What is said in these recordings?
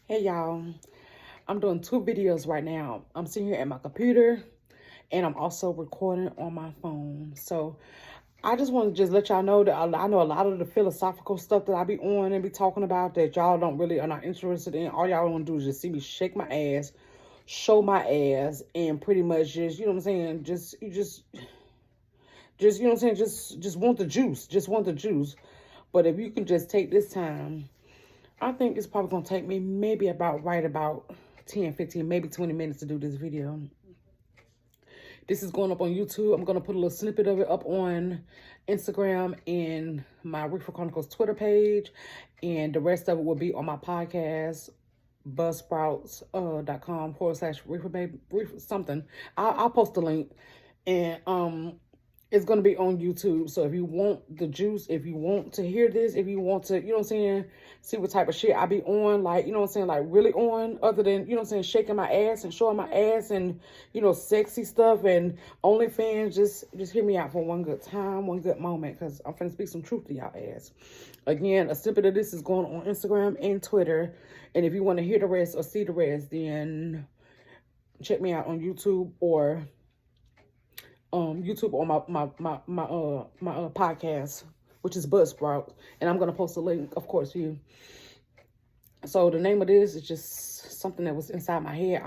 Hey y'all, I'm doing two videos right now. I'm sitting here at my computer and I'm also recording on my phone. So I just want to just let y'all know that I know a lot of the philosophical stuff that I be on and be talking about that y'all don't really are not interested in. All y'all want to do is just see me shake my ass, show my ass, and pretty much just, you know what I'm saying, just you know what I'm saying, just want the juice, just want the juice. But if you can just take this time, I think it's probably going to take me maybe about 10, 15, maybe 20 minutes to do this video. This is going up on YouTube. I'm going to put a little snippet of it up on Instagram and my Reefer Chronicles Twitter page. And the rest of it will be on my podcast, buzzsprouts.com /Reefer Baby, Reefer something. I'll post a link. And it's going to be on YouTube. So if you want the juice, if you want to hear this, if you want to, you know what I'm saying, see what type of shit I be on, like, you know what I'm saying, like really on, other than, you know what I'm saying, shaking my ass and showing my ass and, you know, sexy stuff and OnlyFans, just hear me out for one good time, one good moment, because I'm finna speak some truth to y'all ass. Again, a snippet of this is going on Instagram and Twitter. And if you want to hear the rest or see the rest, then check me out on YouTube or YouTube on my podcast, which is Buzzsprout, and I'm gonna post a link, of course, for you. So the name of this is just something that was inside my head.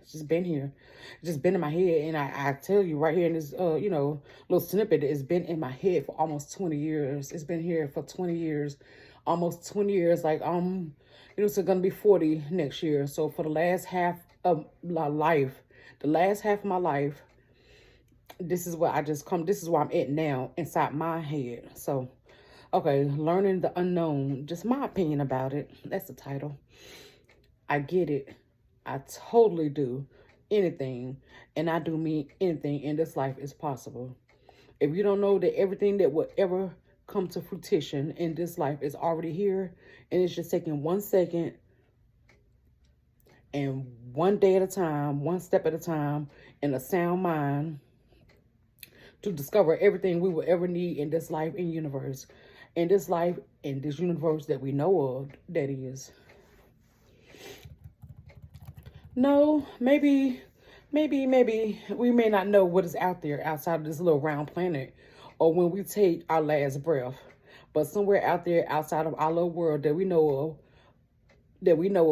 It's just been here, it's just been in my head, and I tell you right here in this you know, little snippet, it's been in my head for almost 20 years. It's been here for 20 years, almost 20 years. Like you know, it's gonna be 40 next year. So for the last half of my life, the last half of my life, this is where this is where I'm at now inside my head. So, okay, learning the unknown, just my opinion about it. That's the title. I get it. I totally do. Anything, and I do mean anything in this life is possible. If you don't know that everything that will ever come to fruition in this life is already here, and it's just taking 1 second and one day at a time, one step at a time, in a sound mind, to discover everything we will ever need in this life and universe. In this life, in this universe that we know of, that is. No, maybe we may not know what is out there outside of this little round planet or when we take our last breath. But somewhere out there outside of our little world that we know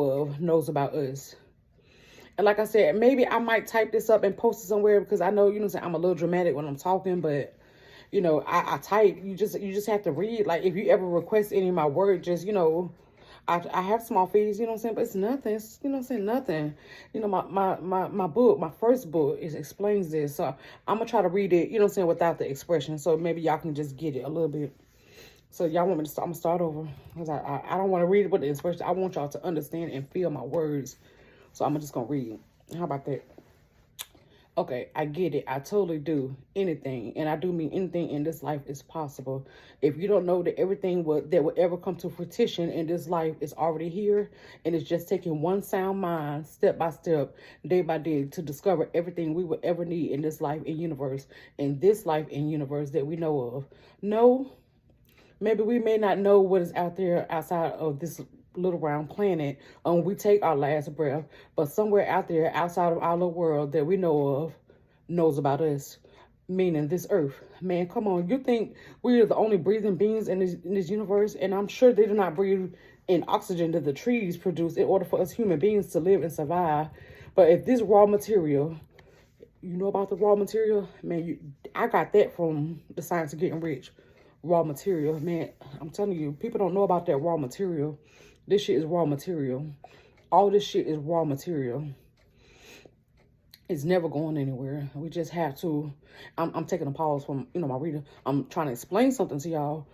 of knows about us. And like I said, maybe I might type this up and post it somewhere because I know, you know what I'm saying, I'm a little dramatic when I'm talking, but you know, I type, you just have to read. Like if you ever request any of my work, just, you know, I have small fees, you know what I'm saying, but it's nothing. It's, you know what I'm saying, nothing. You know, my book, my first book explains this. So I'm gonna try to read it, you know what I'm saying, without the expression. So maybe y'all can just get it a little bit. So y'all want me to start? I'm gonna start over because I don't want to read it with the expression. I want y'all to understand and feel my words. So I'm just gonna read. How about that? Okay, I get it. I totally do. Anything, and I do mean anything in this life is possible. If you don't know that that will ever come to fruition in this life is already here, and it's just taking one sound mind, step by step, day by day, to discover everything we will ever need in this life and universe, that we know of. No, maybe we may not know what is out there outside of this little round planet we take our last breath, but somewhere out there outside of our little world that we know of knows about us, meaning this earth. Man, come on, you think we are the only breathing beings in this universe? And I'm sure they do not breathe in oxygen that the trees produce in order for us human beings to live and survive. But if this raw material, you know about the raw material, man, I got that from the Science of Getting Rich. Raw material, man, I'm telling you, people don't know about that raw material. This shit is raw material. All this shit is raw material. It's never going anywhere. We just have to. I'm taking a pause from, you know, my reader. I'm trying to explain something to y'all.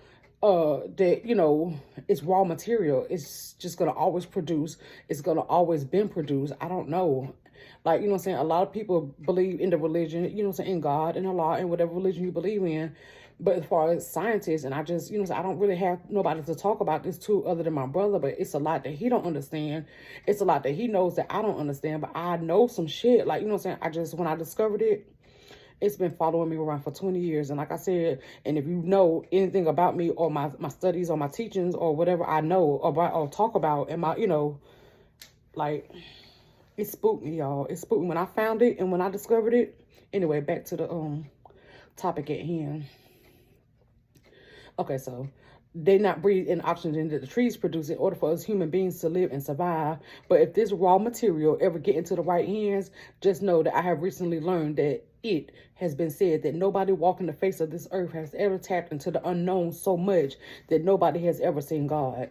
That, you know, it's raw material. It's just gonna always produce. It's gonna always been produced. I don't know. Like, you know what I'm saying? A lot of people believe in the religion, you know what I'm saying, in God and Allah and whatever religion you believe in. But as far as scientists, and I just, you know, I don't really have nobody to talk about this to other than my brother, but it's a lot that he don't understand. It's a lot that he knows that I don't understand, but I know some shit. Like, you know what I'm saying? when I discovered it, it's been following me around for 20 years. And like I said, and if you know anything about me or my studies or my teachings or whatever I know about or talk about and my, you know, Like, it spooked me, y'all. It spooked me when I found it and when I discovered it. Anyway, back to the topic at hand. Okay, so they not breathe in oxygen that the trees produce in order for us human beings to live and survive. But if this raw material ever get into the right hands, just know that I have recently learned that it has been said that nobody walking the face of this earth has ever tapped into the unknown so much that nobody has ever seen God.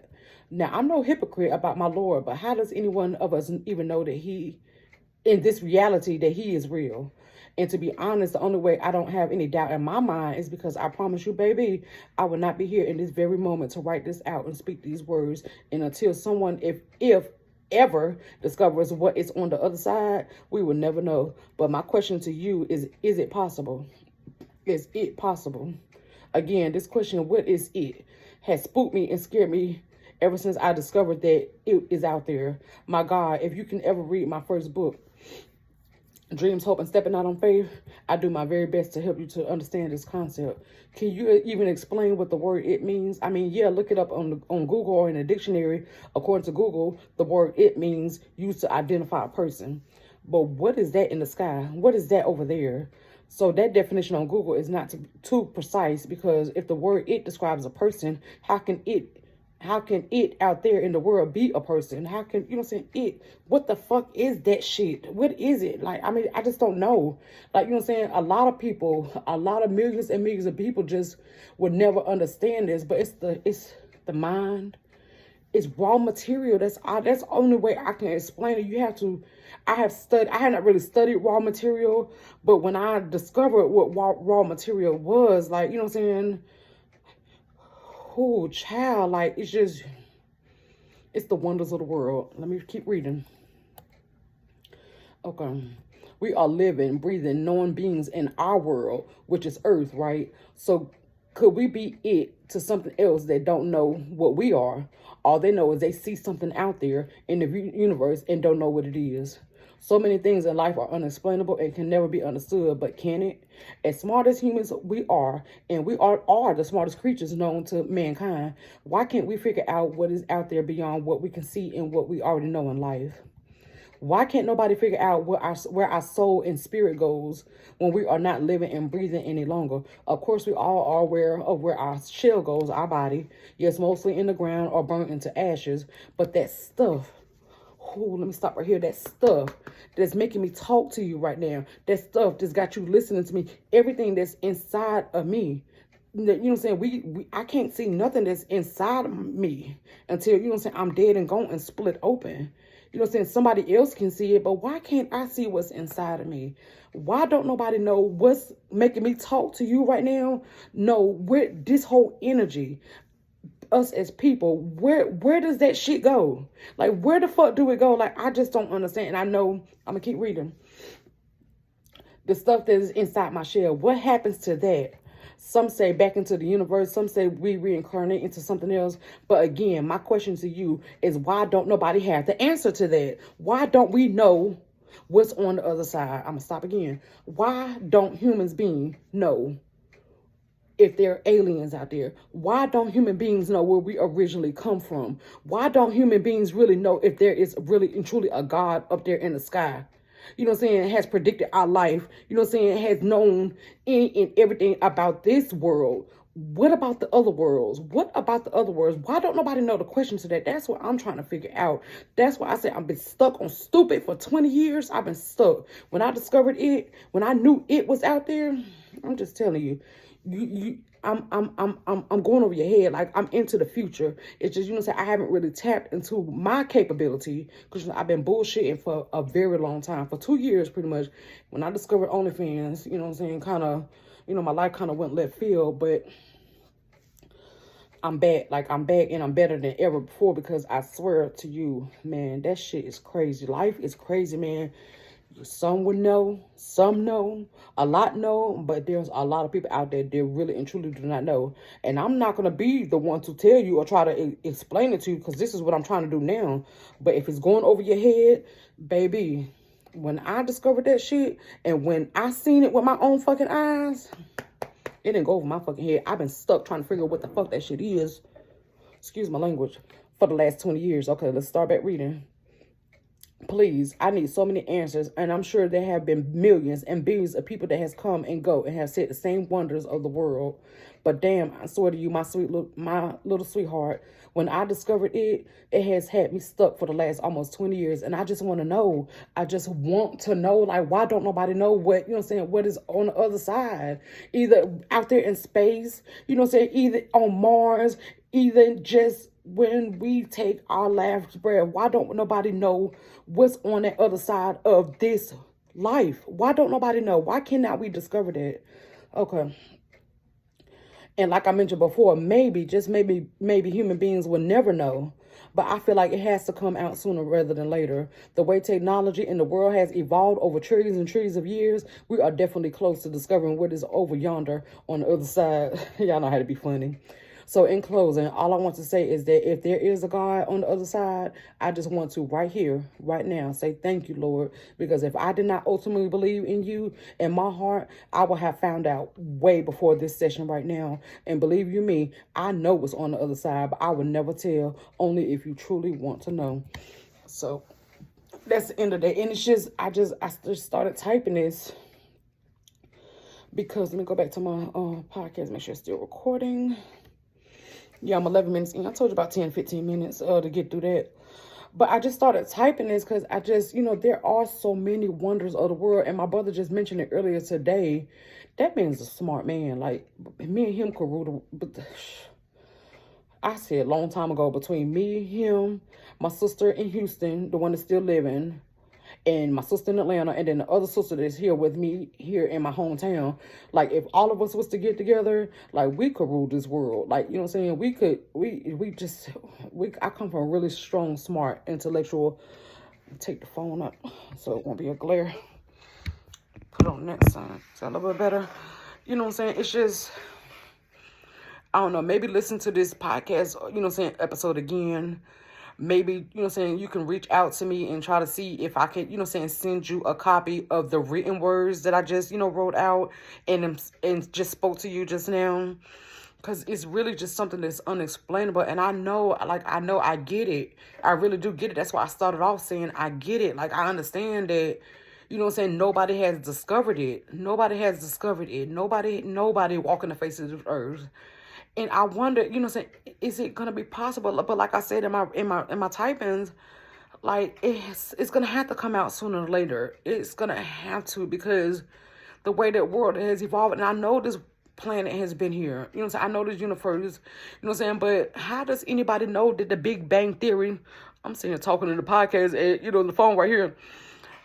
Now, I'm no hypocrite about my Lord, but how does any one of us even know that he, in this reality, that he is real? And to be honest, the only way I don't have any doubt in my mind is because I promise you, baby, I would not be here in this very moment to write this out and speak these words. And until someone, if ever discovers what is on the other side, we will never know. But my question to you is it possible? Is it possible? Again, this question, what is it, has spooked me and scared me ever since I discovered that it is out there. My God, if you can ever read my first book, Dreams, Hope, and Stepping Out on Faith, I do my very best to help you to understand this concept. Can you even explain what the word it means? I mean, yeah, look it up on Google or in a dictionary. According to Google, the word it means used to identify a person. But what is that in the sky? What is that over there? So that definition on Google is not too precise, because if the word it describes a person, how can it out there in the world be a person? How can, you know what I'm saying, it, what the fuck is that shit? What is it? Like, I mean, I just don't know. Like, you know what I'm saying, a lot of people, a lot of millions and millions of people just would never understand this, but it's the mind. It's raw material. That's the only way I can explain it. You have to, I had not really studied raw material, but when I discovered what raw material was, like, you know what I'm saying, oh, child, like, it's the wonders of the world. Let me keep reading. Okay. We are living, breathing, knowing beings in our world, which is Earth, right? So could we be it to something else that don't know what we are? All they know is they see something out there in the universe and don't know what it is. So many things in life are unexplainable and can never be understood, but can it? As smart as humans we are, and we are the smartest creatures known to mankind, why can't we figure out what is out there beyond what we can see and what we already know in life? Why can't nobody figure out where our soul and spirit goes when we are not living and breathing any longer? Of course, we all are aware of where our shell goes, our body. Yes, mostly in the ground or burnt into ashes, but that stuff, oh, let me stop right here. That stuff that's making me talk to you right now, that stuff that's got you listening to me, everything that's inside of me, you know what I'm saying, I can't see nothing that's inside of me until, you know what I'm saying, I'm dead and gone and split open. You know what I'm saying, somebody else can see it, but why can't I see what's inside of me? Why don't nobody know what's making me talk to you right now? No, where this whole energy, us as people, where does that shit go? Like, where the fuck do it go? Like, I just don't understand. And I know, I'm gonna keep reading. The stuff that is inside my shell, what happens to that? Some say back into the universe. Some say we reincarnate into something else. But again, my question to you is, why don't nobody have the answer to that? Why don't we know what's on the other side? I'm gonna stop again. Why don't humans beings know if there are aliens out there? Why don't human beings know where we originally come from? Why don't human beings really know if there is really and truly a God up there in the sky? You know what I'm saying? Has predicted our life. You know what I'm saying? Has known any and everything about this world. What about the other worlds? What about the other worlds? Why don't nobody know the question to that? That's what I'm trying to figure out. That's why I said I've been stuck on stupid for 20 years. I've been stuck. When I discovered it, when I knew it was out there, I'm just telling you, I'm going over your head. Like, I'm into the future. It's just, you know what I'm saying, I haven't really tapped into my capability, because, you know, I've been bullshitting for a very long time, for 2 years pretty much. When I discovered OnlyFans, you know what I'm saying, kind of, you know, my life kind of went left field, but I'm back. Like, I'm back and I'm better than ever before, because I swear to you, man, that shit is crazy. Life is crazy, man. Some would know, some know, a lot know, but there's a lot of people out there that really and truly do not know. And I'm not going to be the one to tell you or try to explain it to you, because this is what I'm trying to do now. But if it's going over your head, baby, when I discovered that shit and when I seen it with my own fucking eyes, it didn't go over my fucking head. I've been stuck trying to figure out what the fuck that shit is. Excuse my language. For the last 20 years. Okay, let's start back reading. Please, I need so many answers, and I'm sure there have been millions and billions of people that has come and go and have said the same wonders of the world. But damn, I swear to you, my little sweetheart, when I discovered it, it has had me stuck for the last almost 20 years, and I just want to know. I just want to know, like, why don't nobody know what, you know what I'm saying, what is on the other side? Either out there in space, you know what I'm saying, either on Mars, either just when we take our last breath. Why don't nobody know what's on the other side of this life? Why don't nobody know? Why cannot we discover that? Okay. And like I mentioned before, maybe, just maybe human beings will never know. But I feel like it has to come out sooner rather than later. The way technology in the world has evolved over trillions and trillions of years, we are definitely close to discovering what is over yonder on the other side. Y'all know how to be funny. So in closing, all I want to say is that if there is a God on the other side, I just want to right here, right now, say thank you, Lord. Because if I did not ultimately believe in you in my heart, I would have found out way before this session right now. And believe you me, I know what's on the other side, but I would never tell, only if you truly want to know. So that's the end of that. And it's just, I just started typing this because, let me go back to my podcast, make sure it's still recording. Yeah, I'm 11 minutes in. I told you about 10, 15 minutes to get through that. But I just started typing this because I just, there are so many wonders of the world. And my brother just mentioned it earlier today. That man's a smart man. Like, me and him could rule the... I said a long time ago, between me, him, my sister in Houston, the one that's still living, and my sister in Atlanta, and then the other sister that's here with me here in my hometown. Like, if all of us was to get together, like, we could rule this world. Like, you know what I'm saying? I come from a really strong, smart, intellectual. Take the phone up so it won't be a glare. Put it on that side. Is that a little bit better? You know what I'm saying? It's just, I don't know, maybe listen to this podcast, you know what I'm saying, episode again. Maybe, you know what I'm saying, you can reach out to me and try to see if I can, you know what I'm saying, send you a copy of the written words that I just, wrote out and just spoke to you just now. Because it's really just something that's unexplainable. And I know I get it. I really do get it. That's why I started off saying I get it. Like, I understand that, you know what I'm saying, nobody has discovered it. Nobody has discovered it. Nobody walking the face of the earth. And I wonder, you know what I'm saying, is it gonna be possible? But like I said in my typings, like, it's gonna have to come out sooner or later. It's gonna have to, because the way that world has evolved, and I know this planet has been here. You know what I'm saying? I know this universe, you know what I'm saying? But how does anybody know that the Big Bang Theory, I'm sitting here talking in the podcast, and, the phone right here.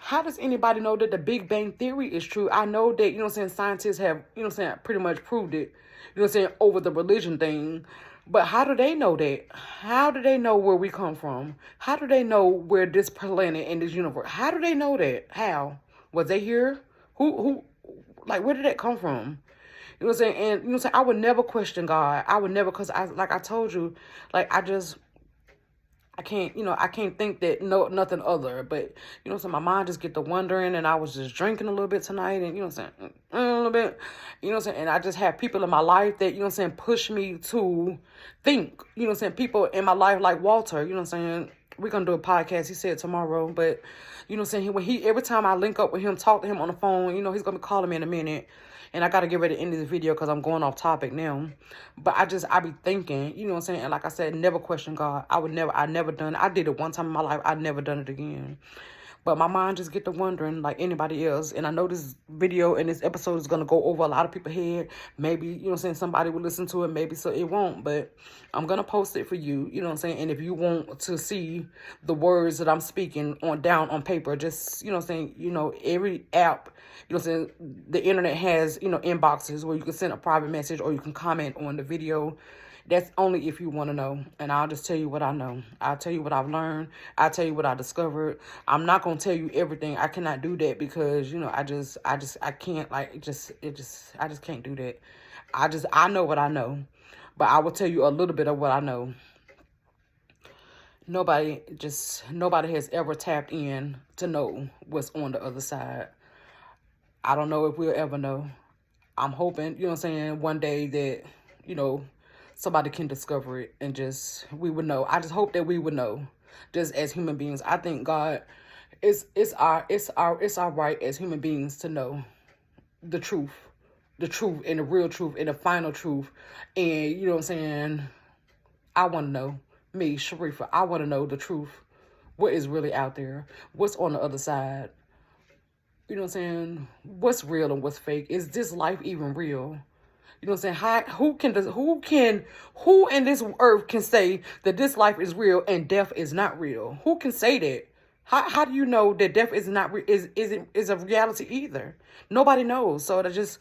How does anybody know that the Big Bang Theory is true? I know that, you know what I'm saying, scientists have, you know what I'm saying, pretty much proved it, you know what I'm saying, over the religion thing. But how do they know that? How do they know where we come from? How do they know where this planet and this universe, how do they know that? How? Was they here? Who, like, where did that come from? You know what I'm saying? And, you know what I'm saying, I would never question God. I would never, because like I told you, like, I can't think that nothing other. But, you know what I'm saying, my mind just get to wondering, and I was just drinking a little bit tonight, and, you know what I'm saying, a little bit, you know what I'm saying, and I just have people in my life that, you know what I'm saying, push me to think, you know what I'm saying, people in my life like Walter, you know what I'm saying, we're going to do a podcast, he said tomorrow, but, you know what I'm saying, every time I link up with him, talk to him on the phone, he's going to be calling me in a minute. And I got to get ready to end this video because I'm going off topic now. But I be thinking, you know what I'm saying? And like I said, never question God. I never done it. I did it one time in my life. I never done it again. But my mind just get to wondering like anybody else. And I know this video and this episode is going to go over a lot of people's head. Maybe, you know what I'm saying, somebody will listen to it. Maybe so it won't. But I'm going to post it for you. You know what I'm saying? And if you want to see the words that I'm speaking down on paper, just, you know what I'm saying, every app, you know what I'm saying, the internet has, inboxes where you can send a private message or you can comment on the video. That's only if you want to know. And I'll just tell you what I know. I'll tell you what I've learned. I'll tell you what I discovered. I'm not going to tell you everything. I cannot do that because, I can't, like, I just can't do that. I know what I know. But I will tell you a little bit of what I know. Nobody has ever tapped in to know what's on the other side. I don't know if we'll ever know. I'm hoping, you know what I'm saying, one day that, somebody can discover it and we would know. I just hope that we would know, just as human beings. I think God it's our right as human beings to know the truth, and the real truth and the final truth. And you know what I'm saying? I want to know, me, Sharifa, I want to know the truth. What is really out there? What's on the other side? You know what I'm saying? What's real and what's fake? Is this life even real? You know what I'm saying? Who in this earth can say that this life is real and death is not real? Who can say that? How do you know that death is not is a reality either? Nobody knows. So this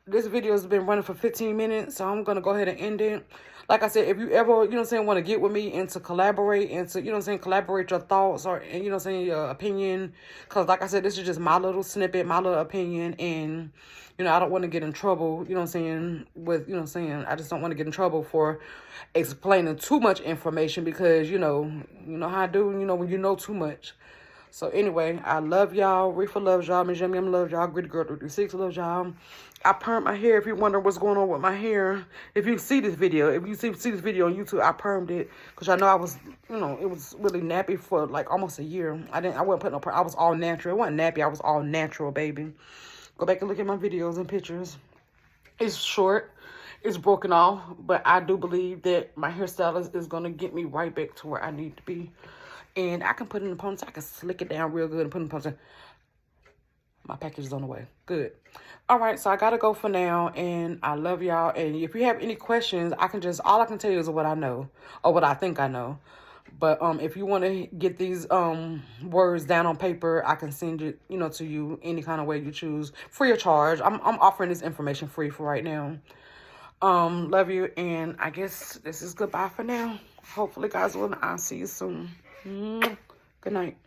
video has been running for 15 minutes, so I'm gonna go ahead and end it. Like I said, if you ever, you know what I'm saying, want to get with me and to collaborate and to, you know what I'm saying, collaborate your thoughts or, and, you know what I'm saying, your opinion. Because like I said, this is just my little snippet, my little opinion. And, you know, I don't want to get in trouble, you know what I'm saying, with, you know what I'm saying, I just don't want to get in trouble for explaining too much information because, you know how I do, you know, when you know too much. So anyway, I love y'all. Reefa loves y'all. Miss Yum Yum loves y'all. Gritty Girl 336 loves y'all. I permed my hair. If you wonder what's going on with my hair, if you see this video, if you see this video on YouTube, I permed it because I know I was, you know, it was really nappy for like almost a year. I wasn't putting no perm. I was all natural. It wasn't nappy. I was all natural, baby. Go back and look at my videos and pictures. It's short. It's broken off, but I do believe that my hairstylist is going to get me right back to where I need to be. And I can put it in the ponytail. I can slick it down real good and put it in the ponytail. My package is on the way. Good. All right, so I got to go for now. And I love y'all. And if you have any questions, all I can tell you is what I know. Or what I think I know. But if you want to get these words down on paper, I can send it, you know, to you any kind of way you choose. Free of charge. I'm offering this information free for right now. Love you. And I guess this is goodbye for now. Hopefully, guys, I'll see you soon. Good night.